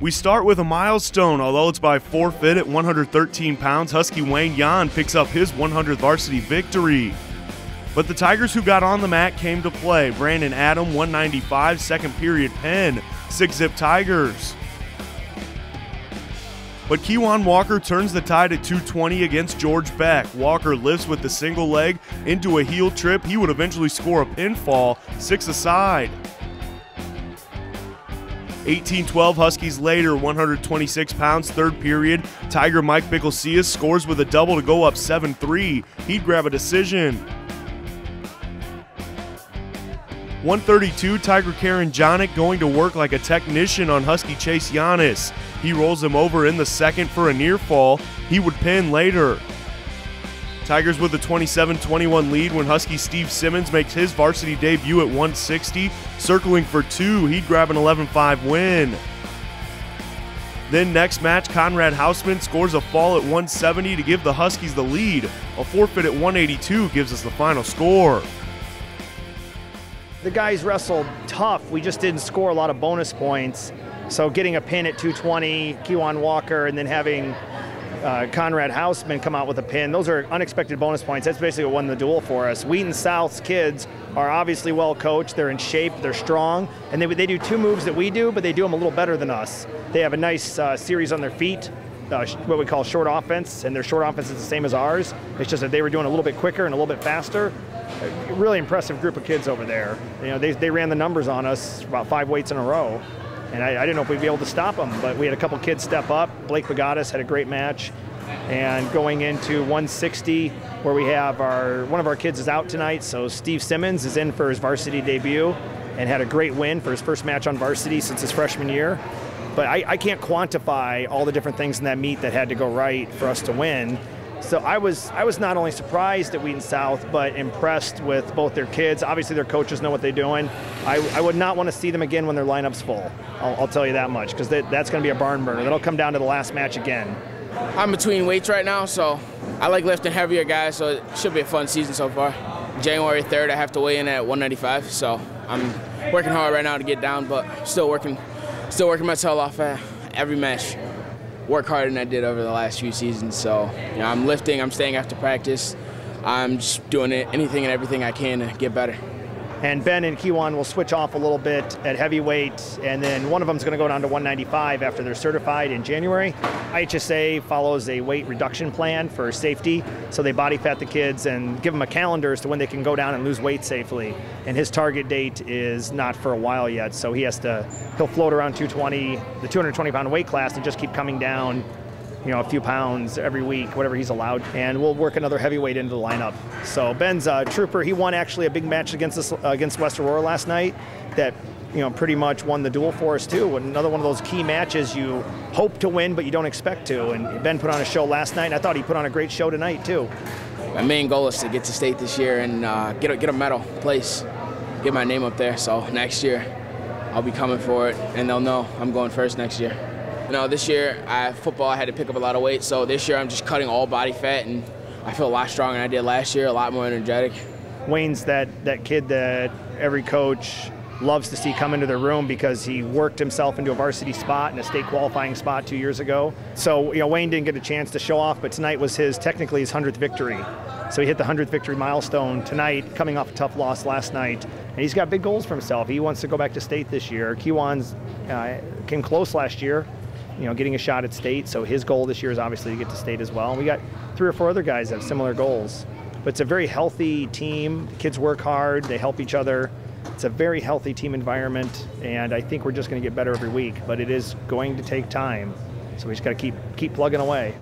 We start with a milestone, although it's by forfeit at 113 pounds. Husky Wayne Yan picks up his 100th varsity victory. But the Tigers who got on the mat came to play. Brandon Adam, 195, second period pen, 6-zip Tigers. But Kewan Walker turns the tide at 220 against George Beck. Walker lifts with the single leg into a heel trip. He would eventually score a pinfall, 6-aside. 18-12 Huskies later, 126 pounds, third period. Tiger Mike Bickelsias scores with a double to go up 7-3. He'd grab a decision. 132, Tiger Karen Jonick going to work like a technician on Husky Chase Giannis. He rolls him over in the second for a near fall. He would pin later. Tigers with a 27-21 lead when Husky Steve Simmons makes his varsity debut at 160. Circling for two, he'd grab an 11-5 win. Then next match, Conrad Hausman scores a fall at 170 to give the Huskies the lead. A forfeit at 182 gives us the final score. The guys wrestled tough. We just didn't score a lot of bonus points. So getting a pin at 220, Kewan Walker, and then having Conrad Hausman come out with a pin, those are unexpected bonus points. That's basically what won the duel for us. Wheaton South's kids are obviously well coached, they're in shape, they're strong, and they do two moves that we do, but they do them a little better than us. They have a nice series on their feet, what we call short offense, and their short offense is the same as ours. It's just that they were doing a little bit quicker and a little bit faster. A really impressive group of kids over there. You know, they ran the numbers on us about 5 weights in a row. And I didn't know if we'd be able to stop them, but we had a couple kids step up. Blake Bagadas had a great match. And going into 160, where we have one of our kids is out tonight, so Steve Simmons is in for his varsity debut and had a great win for his first match on varsity since his freshman year. But I can't quantify all the different things in that meet that had to go right for us to win. So I was not only surprised at Wheaton South, but impressed with both their kids. Obviously, their coaches know what they're doing. I would not want to see them again when their lineup's full. I'll tell you that much, because that's going to be a barn burner. That'll come down to the last match again. I'm between weights right now, so I like lifting heavier guys, so it should be a fun season so far. January 3rd, I have to weigh in at 195, so I'm working hard right now to get down, but still working my tail off at every match. Work harder than I did over the last few seasons. So, you know, I'm lifting, I'm staying after practice. I'm just doing anything and everything I can to get better. And Ben and Kewan will switch off a little bit at heavyweight, and then one of them is going to go down to 195 after they're certified in January. IHSA follows a weight reduction plan for safety, so they body fat the kids and give them a calendar as to when they can go down and lose weight safely. And his target date is not for a while yet, so he'll float around 220, the 220-pound weight class, and just keep coming down, you know, a few pounds every week, whatever he's allowed, and we'll work another heavyweight into the lineup. So Ben's a trooper. He won actually a big match against West Aurora last night that, you know, pretty much won the duel for us too. Another one of those key matches you hope to win, but you don't expect to. And Ben put on a show last night, and I thought he put on a great show tonight too. My main goal is to get to state this year and get a medal place, get my name up there. So next year I'll be coming for it, and they'll know I'm going first next year. You know, this year, football, I had to pick up a lot of weight, so this year I'm just cutting all body fat, and I feel a lot stronger than I did last year, a lot more energetic. Wayne's that kid that every coach loves to see come into their room because he worked himself into a varsity spot and a state qualifying spot 2 years ago. So, you know, Wayne didn't get a chance to show off, but tonight was technically his 100th victory. So he hit the 100th victory milestone tonight, coming off a tough loss last night. And he's got big goals for himself. He wants to go back to state this year. Kewan's came close last year, you know, getting a shot at state. So his goal this year is obviously to get to state as well. And we got 3 or 4 other guys that have similar goals. But it's a very healthy team. The kids work hard. They help each other. It's a very healthy team environment, and I think we're just going to get better every week. But it is going to take time. So we just got to keep plugging away.